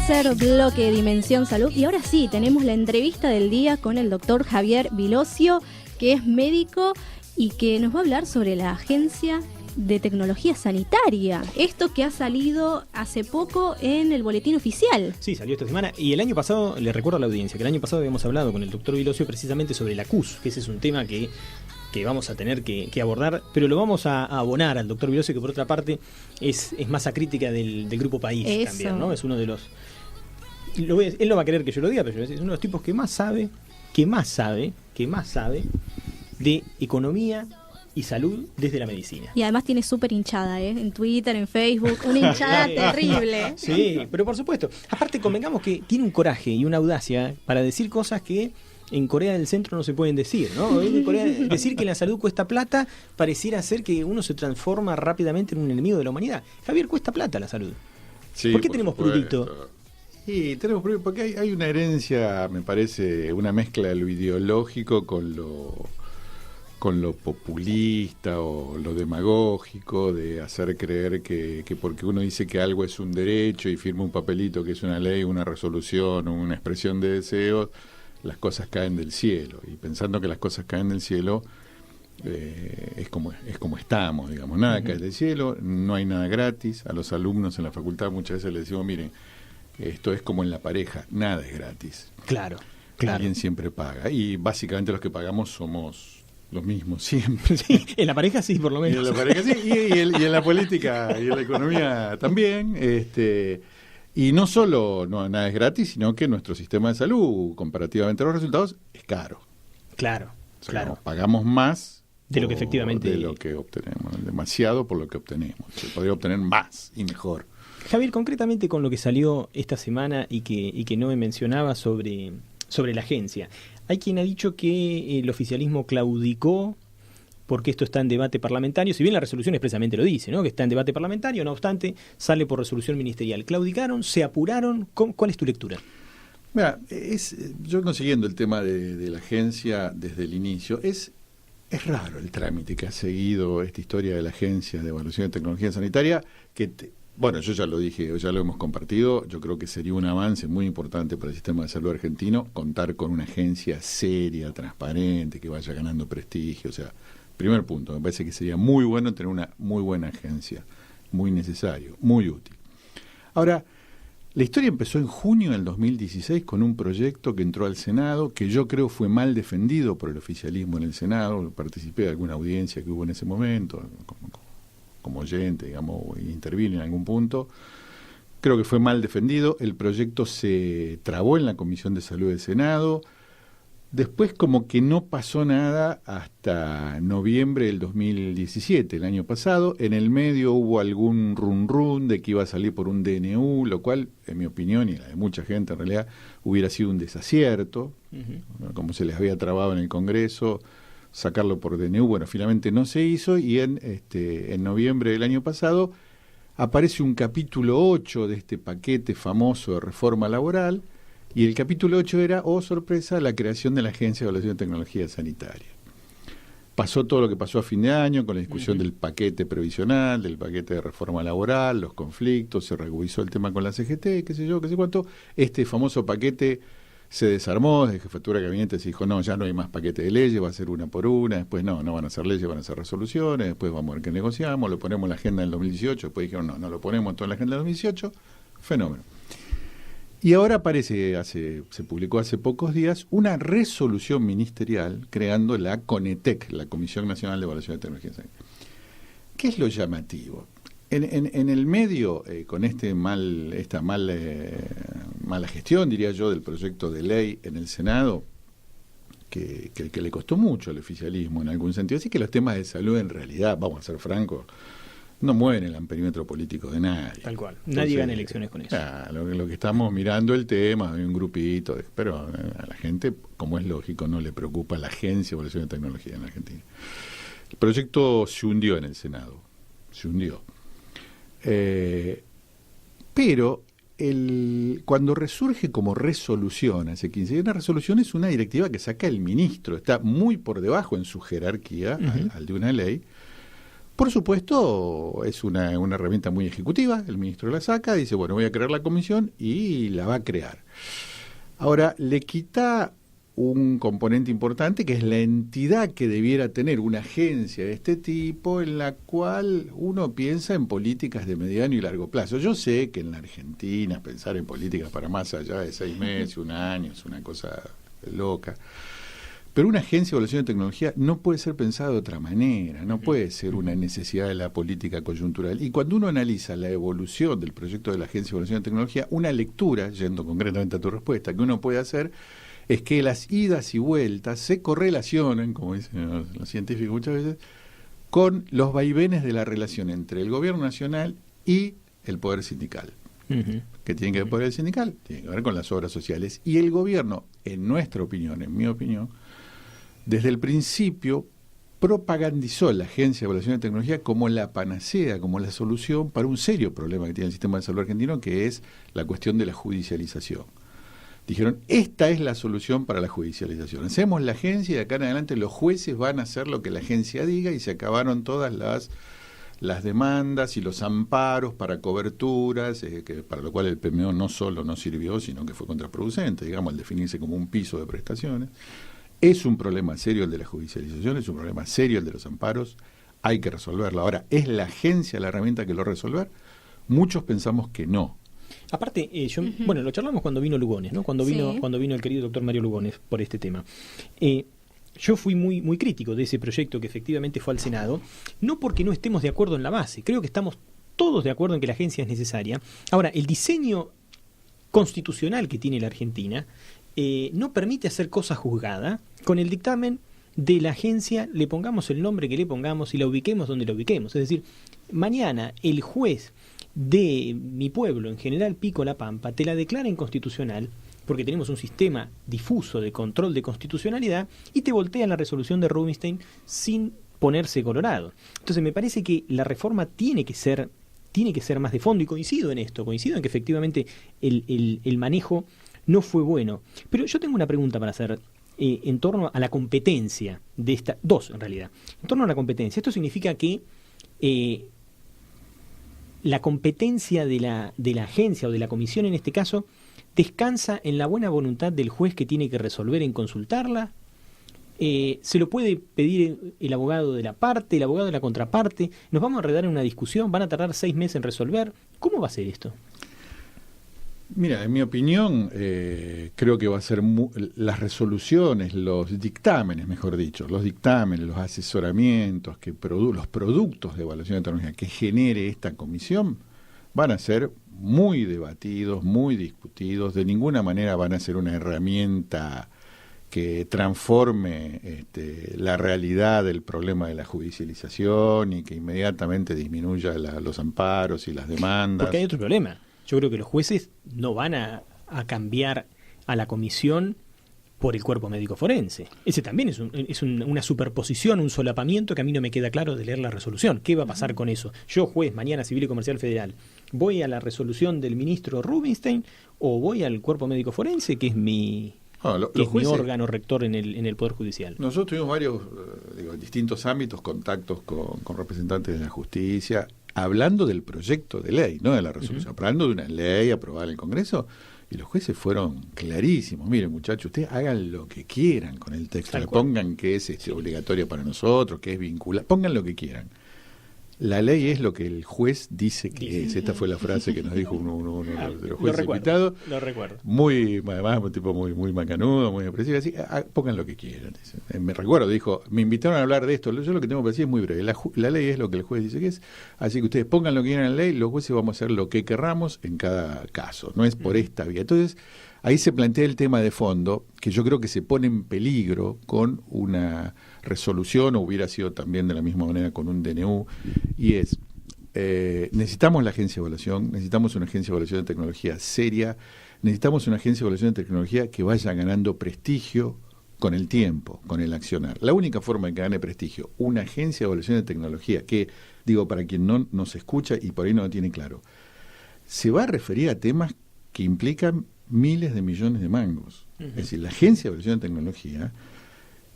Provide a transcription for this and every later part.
tercer bloque de Dimensión Salud y ahora sí, tenemos la entrevista del día con el doctor Javier Vilosio, que es médico y que nos va a hablar sobre la Agencia de Tecnología Sanitaria. Esto que ha salido hace poco en el boletín oficial. Sí, salió esta semana. Y el año pasado, le recuerdo a la audiencia, que el año pasado habíamos hablado con el doctor Vilosio precisamente sobre la CUS, que ese es un tema que vamos a tener que abordar, pero lo vamos a abonar al doctor Vilosio, que por otra parte es masa crítica del Grupo País. Eso. También, ¿no? Es uno de los... él no va a querer que yo lo diga, pero es uno de los tipos que más sabe de economía y salud desde la medicina. Y además tiene súper hinchada, en Twitter, en Facebook, una hinchada terrible. Sí, pero por supuesto. Aparte, convengamos que tiene un coraje y una audacia para decir cosas que en Corea del Centro no se pueden decir, ¿no? En Corea, decir que la salud cuesta plata pareciera ser que uno se transforma rápidamente en un enemigo de la humanidad. Javier, cuesta plata la salud. Sí, ¿por qué tenemos prurito? Sí, tenemos prurito porque hay una herencia, me parece, una mezcla de lo ideológico con lo populista o lo demagógico, de hacer creer que porque uno dice que algo es un derecho y firma un papelito que es una ley, una resolución o una expresión de deseos, las cosas caen del cielo. Y pensando que las cosas caen del cielo, es como estamos, digamos. Nada cae del cielo, no hay nada gratis. A los alumnos en la facultad muchas veces les decimos, miren, esto es como en la pareja, nada es gratis. Claro. Alguien siempre paga. Y básicamente los que pagamos somos los mismos siempre. Sí, en la pareja sí, por lo menos. Y en la pareja sí, y en la política y en la economía también. Y no solo nada es gratis, sino que nuestro sistema de salud, comparativamente a los resultados, es caro. Claro. Pagamos más de lo que efectivamente de lo que obtenemos, demasiado por lo que obtenemos. Se podría obtener más y mejor. Javier, concretamente con lo que salió esta semana y que no me mencionaba sobre la agencia. Hay quien ha dicho que el oficialismo claudicó porque esto está en debate parlamentario, si bien la resolución expresamente lo dice, ¿no? Que está en debate parlamentario, no obstante, sale por resolución ministerial. ¿Claudicaron? ¿Se apuraron? ¿Cuál es tu lectura? Mira, yo no siguiendo el tema de la agencia desde el inicio, es raro el trámite que ha seguido esta historia de la Agencia de Evaluación de Tecnología Sanitaria, bueno, yo ya lo dije, ya lo hemos compartido, yo creo que sería un avance muy importante para el sistema de salud argentino contar con una agencia seria, transparente, que vaya ganando prestigio. O sea, primer punto, me parece que sería muy bueno tener una muy buena agencia, muy necesario, muy útil. Ahora, la historia empezó en junio del 2016 con un proyecto que entró al Senado, que yo creo fue mal defendido por el oficialismo en el Senado. Participé de alguna audiencia que hubo en ese momento, como oyente, digamos, intervine en algún punto. Creo que fue mal defendido. El proyecto se trabó en la Comisión de Salud del Senado. Después como que no pasó nada hasta noviembre del 2017, el año pasado. En el medio hubo algún run de que iba a salir por un DNU, lo cual, en mi opinión, y la de mucha gente en realidad, hubiera sido un desacierto. Como se les había trabado en el Congreso, sacarlo por DNU, bueno, finalmente no se hizo, y en noviembre del año pasado aparece un capítulo 8 de este paquete famoso de reforma laboral, y el capítulo 8 era, sorpresa, la creación de la Agencia de Evaluación de Tecnología Sanitaria. Pasó todo lo que pasó a fin de año con la discusión del paquete previsional, del paquete de reforma laboral, los conflictos, se regulizó el tema con la CGT, qué sé yo, qué sé cuánto. Este famoso paquete se desarmó, desde Jefatura de Gabinete se dijo, no, ya no hay más paquete de leyes, va a ser una por una, después no van a ser leyes, van a ser resoluciones, después vamos a ver qué negociamos, lo ponemos en la agenda del 2018, después dijeron, no lo ponemos todo en la agenda del 2018, fenómeno. Y ahora aparece, se publicó hace pocos días, una resolución ministerial creando la CONETEC, la Comisión Nacional de Evaluación de Tecnología Sanitaria. ¿Qué es lo llamativo? En el medio, con esta mala gestión, diría yo, del proyecto de ley en el Senado, que le costó mucho al oficialismo en algún sentido, así que los temas de salud en realidad, vamos a ser francos, no mueven el amperímetro político de nadie. Tal cual. Nadie gana elecciones con eso. Lo que estamos mirando el tema, hay un grupito, pero a la gente, como es lógico, no le preocupa la Agencia de Evaluación de Tecnología en Argentina. El proyecto se hundió en el Senado. Se hundió. Pero cuando resurge como resolución hace 15 días, una resolución es una directiva que saca el ministro, está muy por debajo en su jerarquía al de una ley, Por supuesto, es una herramienta muy ejecutiva, el ministro la saca, dice, bueno, voy a crear la comisión y la va a crear. Ahora, le quita un componente importante que es la entidad que debiera tener una agencia de este tipo en la cual uno piensa en políticas de mediano y largo plazo. Yo sé que en la Argentina pensar en políticas para más allá de 6 meses, un año, es una cosa loca. Pero una agencia de evaluación de tecnología no puede ser pensada de otra manera, no puede ser una necesidad de la política coyuntural. Y cuando uno analiza la evolución del proyecto de la agencia de evaluación de tecnología, una lectura, yendo concretamente a tu respuesta, que uno puede hacer es que las idas y vueltas se correlacionan, como dicen los científicos muchas veces, con los vaivenes de la relación entre el gobierno nacional y el poder sindical. ¿Qué tiene que ver con el poder sindical? Tiene que ver con las obras sociales. Y el gobierno, en nuestra opinión, en mi opinión, desde el principio propagandizó la Agencia de Evaluación de Tecnología como la panacea, como la solución para un serio problema que tiene el sistema de salud argentino, que es la cuestión de la judicialización. Dijeron, esta es la solución para la judicialización. Hacemos la agencia y de acá en adelante los jueces van a hacer lo que la agencia diga, y se acabaron todas las demandas y los amparos para coberturas, que para lo cual el PMO no solo no sirvió, sino que fue contraproducente, digamos, al definirse como un piso de prestaciones. Es un problema serio el de la judicialización, es un problema serio el de los amparos, hay que resolverlo. Ahora, ¿es la agencia la herramienta que lo resolver? Muchos pensamos que no. Aparte, bueno, lo charlamos cuando vino Lugones, ¿no? Cuando vino el querido doctor Mario Lugones por este tema. Yo fui muy crítico de ese proyecto que efectivamente fue al Senado, no porque no estemos de acuerdo en la base, creo que estamos todos de acuerdo en que la agencia es necesaria. Ahora, el diseño constitucional que tiene la Argentina no permite hacer cosa juzgada. Con el dictamen de la agencia le pongamos el nombre que le pongamos y la ubiquemos donde la ubiquemos. Es decir, mañana el juez de mi pueblo, en General Pico La Pampa, te la declara inconstitucional porque tenemos un sistema difuso de control de constitucionalidad y te voltean la resolución de Rubinstein sin ponerse colorado. Entonces me parece que la reforma tiene que ser más de fondo, y coincido en esto, coincido en que efectivamente el manejo no fue bueno. Pero yo tengo una pregunta para hacer en torno a la competencia de esta, dos en realidad, en torno a la competencia. Esto significa que la competencia de la agencia o de la comisión en este caso descansa en la buena voluntad del juez que tiene que resolver en consultarla. Se lo puede pedir el abogado de la parte, el abogado de la contraparte. Nos vamos a enredar en una discusión, van a tardar 6 meses en resolver. ¿Cómo va a ser esto? Mira, en mi opinión, creo que va a ser las resoluciones, los dictámenes, mejor dicho, los dictámenes, los asesoramientos, los productos de evaluación de tecnología que genere esta comisión van a ser muy debatidos, muy discutidos. De ninguna manera van a ser una herramienta que transforme la realidad del problema de la judicialización y que inmediatamente disminuya los amparos y las demandas. Porque hay otro problema. Yo creo que los jueces no van a cambiar a la comisión por el cuerpo médico forense. Ese también es una superposición, un solapamiento que a mí no me queda claro de leer la resolución. ¿Qué va a pasar con eso? Yo, juez, mañana Civil y Comercial Federal, ¿voy a la resolución del ministro Rubinstein o voy al cuerpo médico forense, que es mi órgano rector en el Poder Judicial? Nosotros tuvimos varios, en distintos ámbitos, contactos con representantes de la justicia, hablando del proyecto de ley, no de la resolución, hablando de una ley aprobada en el Congreso, y los jueces fueron clarísimos. Miren, muchachos, ustedes hagan lo que quieran con el texto, le pongan que es obligatorio para nosotros, que es vinculante, pongan lo que quieran. La ley es lo que el juez dice que es. Esta fue la frase que nos dijo uno de los jueces invitados. Lo recuerdo. Además, un tipo muy macanudo, muy expresivo. Así, pongan lo que quieran. Me recuerdo, dijo, me invitaron a hablar de esto. Yo lo que tengo que decir es muy breve. La ley es lo que el juez dice que es. Así que ustedes pongan lo que quieran en la ley. Los jueces vamos a hacer lo que querramos en cada caso. No es por esta vía. Entonces, ahí se plantea el tema de fondo, que yo creo que se pone en peligro con una resolución, o hubiera sido también de la misma manera con un DNU, y es, necesitamos la agencia de evaluación, necesitamos una agencia de evaluación de tecnología seria, necesitamos una agencia de evaluación de tecnología que vaya ganando prestigio con el tiempo, con el accionar. La única forma de que gane prestigio una agencia de evaluación de tecnología, que, digo, para quien no nos escucha y por ahí no lo tiene claro, se va a referir a temas que implican miles de millones de mangos. Es decir, la agencia de evaluación de tecnología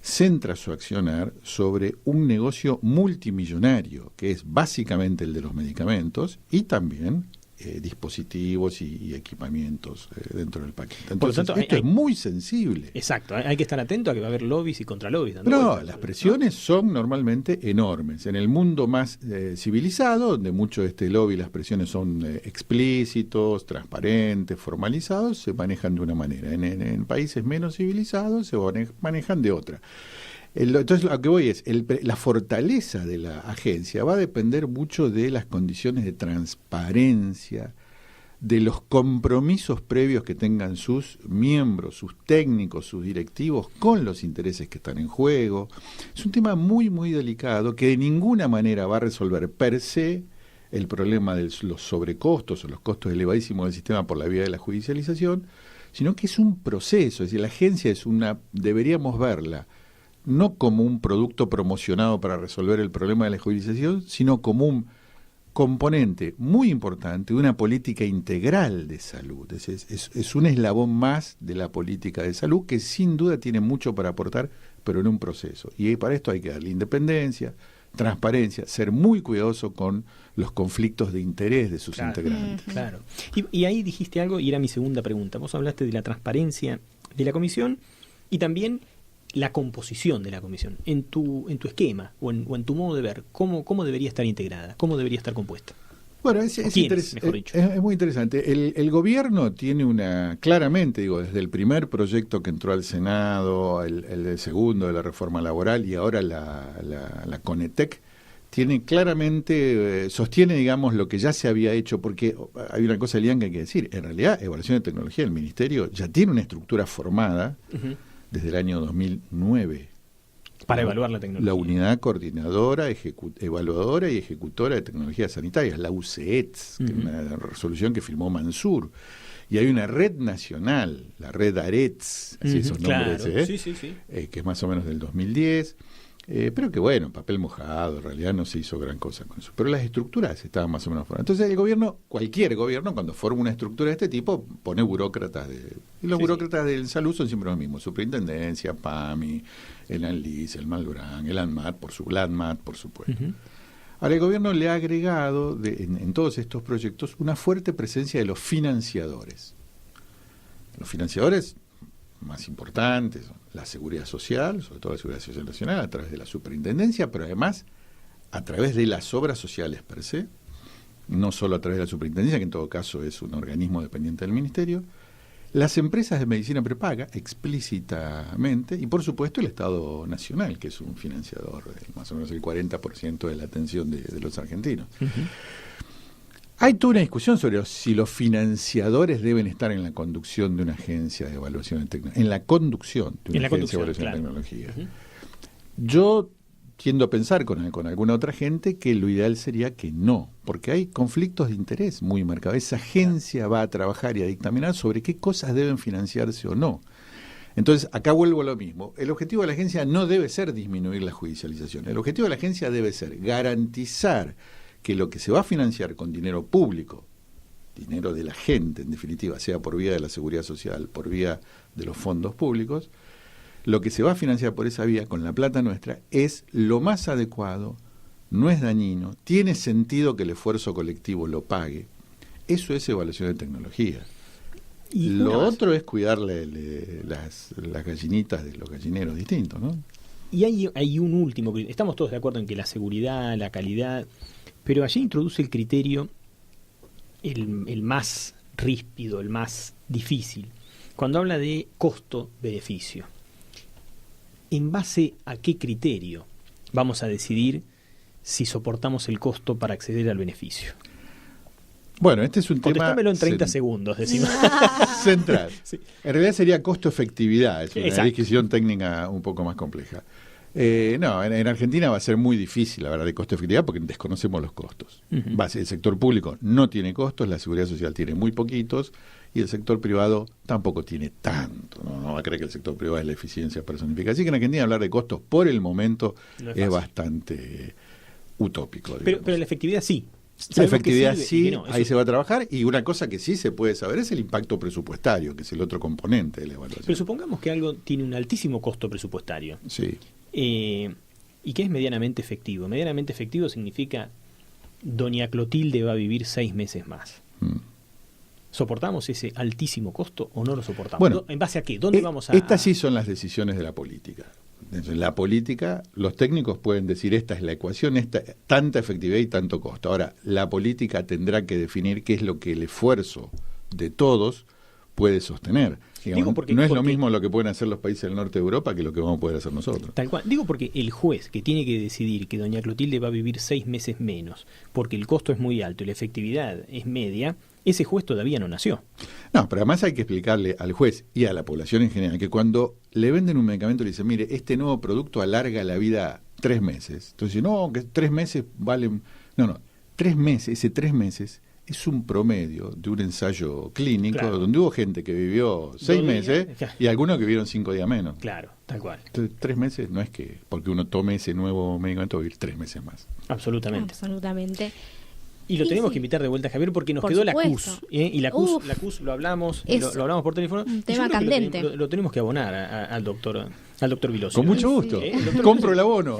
centra su accionar sobre un negocio multimillonario, que es básicamente el de los medicamentos y también dispositivos y equipamientos dentro del paquete. Entonces, por lo tanto, esto es muy sensible. Exacto, hay que estar atento a que va a haber lobbies y contralobbies. No, las presiones son normalmente enormes. En el mundo más civilizado, donde mucho de este lobby, las presiones son explícitos, transparentes, formalizados, se manejan de una manera. En países menos civilizados se manejan de otra. Entonces, lo que voy es, la fortaleza de la agencia va a depender mucho de las condiciones de transparencia, de los compromisos previos que tengan sus miembros, sus técnicos, sus directivos con los intereses que están en juego. Es un tema muy, muy delicado que de ninguna manera va a resolver per se el problema de los sobrecostos o los costos elevadísimos del sistema por la vía de la judicialización, sino que es un proceso. Es decir, la agencia deberíamos verla no como un producto promocionado para resolver el problema de la judicialización, sino como un componente muy importante de una política integral de salud. Es un eslabón más de la política de salud que sin duda tiene mucho para aportar, pero en un proceso. Y para esto hay que darle independencia, transparencia, ser muy cuidadoso con los conflictos de interés de sus integrantes. Claro. Y ahí dijiste algo y era mi segunda pregunta. Vos hablaste de la transparencia de la comisión y también la composición de la comisión, en tu esquema o en tu modo de ver, ¿cómo debería estar integrada? ¿Cómo debería estar compuesta? Bueno, es muy interesante. El gobierno tiene claramente, desde el primer proyecto que entró al Senado, el segundo de la reforma laboral y ahora la CONETEC, tiene claramente, sostiene, digamos, lo que ya se había hecho, porque hay una cosa, Elian, que hay que decir. En realidad, Evaluación de Tecnología del Ministerio ya tiene una estructura formada, desde el año 2009. Para evaluar la tecnología. La Unidad Coordinadora, Evaluadora y Ejecutora de Tecnologías Sanitarias, la UCETS, que es una resolución que firmó Mansur. Y hay una red nacional, la red ARETS, así esos nombres, que es más o menos del 2010. Pero que bueno, papel mojado, en realidad no se hizo gran cosa con eso. Pero las estructuras estaban más o menos formadas. Entonces el gobierno, cualquier gobierno, cuando forma una estructura de este tipo, pone burócratas. Y los burócratas del salud son siempre los mismos. Superintendencia, PAMI, el ANLIS, el Malbrán, el ANMAT, por supuesto. Ahora el gobierno le ha agregado en todos estos proyectos una fuerte presencia de los financiadores. Los financiadores más importantes, la seguridad social, sobre todo la seguridad social nacional, a través de la superintendencia, pero además a través de las obras sociales per se, no solo a través de la superintendencia, que en todo caso es un organismo dependiente del ministerio, las empresas de medicina prepaga explícitamente, y por supuesto el Estado Nacional, que es un financiador de más o menos el 40% de la atención de los argentinos. Hay toda una discusión sobre si los financiadores deben estar en la conducción de una agencia de evaluación de tecnología. En la conducción de una agencia de evaluación de tecnología. Yo tiendo a pensar con alguna otra gente que lo ideal sería que no, porque hay conflictos de interés muy marcados. Esa agencia va a trabajar y a dictaminar sobre qué cosas deben financiarse o no. Entonces, acá vuelvo a lo mismo. El objetivo de la agencia no debe ser disminuir la judicialización. El objetivo de la agencia debe ser garantizar que lo que se va a financiar con dinero público, dinero de la gente en definitiva, sea por vía de la seguridad social, por vía de los fondos públicos, lo que se va a financiar por esa vía con la plata nuestra es lo más adecuado, no es dañino, tiene sentido que el esfuerzo colectivo lo pague. Eso es evaluación de tecnología. Y lo otro es cuidarle las gallinitas de los gallineros distintos, ¿no? Y hay un último, estamos todos de acuerdo en que la seguridad, la calidad, pero allí introduce el criterio, el más ríspido, el más difícil, cuando habla de costo-beneficio. ¿En base a qué criterio vamos a decidir si soportamos el costo para acceder al beneficio? Bueno, este es un tema... Contéstamelo en 30 segundos, decimos. Central. Sí. En realidad sería costo-efectividad, es una disquisición técnica un poco más compleja. No, en Argentina va a ser muy difícil hablar de costo-efectividad porque desconocemos los costos. El sector público no tiene costos, la seguridad social tiene muy poquitos y el sector privado tampoco tiene tanto. No va a creer que el sector privado es la eficiencia personificada. Así que en Argentina hablar de costos por el momento es bastante utópico. Pero la efectividad sí. La efectividad sirve y sí, qué no. ahí se va a trabajar, y una cosa que sí se puede saber es el impacto presupuestario, que es el otro componente de la evaluación. Pero supongamos que algo tiene un altísimo costo presupuestario Sí. y que es medianamente efectivo. Medianamente efectivo significa doña Clotilde va a vivir 6 meses más. ¿Soportamos ese altísimo costo o no lo soportamos? Bueno, ¿en base a qué? ¿Dónde vamos a...? Estas sí son las decisiones de la política. En la política, los técnicos pueden decir, esta es la ecuación, tanta efectividad y tanto costo. Ahora, la política tendrá que definir qué es lo que el esfuerzo de todos puede sostener. Digamos, no es lo mismo lo que pueden hacer los países del norte de Europa que lo que vamos a poder hacer nosotros. Tal cual. Digo porque el juez que tiene que decidir que doña Clotilde va a vivir 6 meses menos, porque el costo es muy alto y la efectividad es media, ese juez todavía no nació. No, pero además hay que explicarle al juez y a la población en general que cuando le venden un medicamento le dicen, mire, este nuevo producto alarga la vida 3 meses. Entonces, no, que 3 meses valen... No, 3 meses, ese 3 meses es un promedio de un ensayo clínico, claro, donde hubo gente que vivió 6 meses y algunos que vivieron 5 días menos. Claro, tal cual. Entonces, 3 meses no es que porque uno tome ese nuevo medicamento va a vivir 3 meses más. Absolutamente. Absolutamente. Y lo tenemos que invitar de vuelta, Javier, porque nos quedó supuesto. la CUS. Y la CUS lo hablamos, lo hablamos por teléfono. Un tema candente. Lo tenemos que abonar al doctor Vilosio. Con mucho gusto. Compro el abono.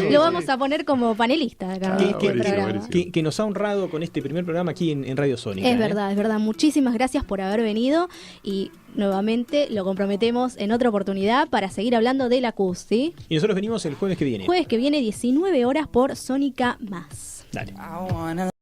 Lo vamos a poner como panelista acá. Que nos ha honrado con este primer programa aquí en Radio Sónica. Es verdad. Muchísimas gracias por haber venido y nuevamente lo comprometemos en otra oportunidad para seguir hablando de la CUS, ¿sí? Y nosotros venimos el jueves que viene. Jueves que viene, 19 horas por Sónica Más. Dale.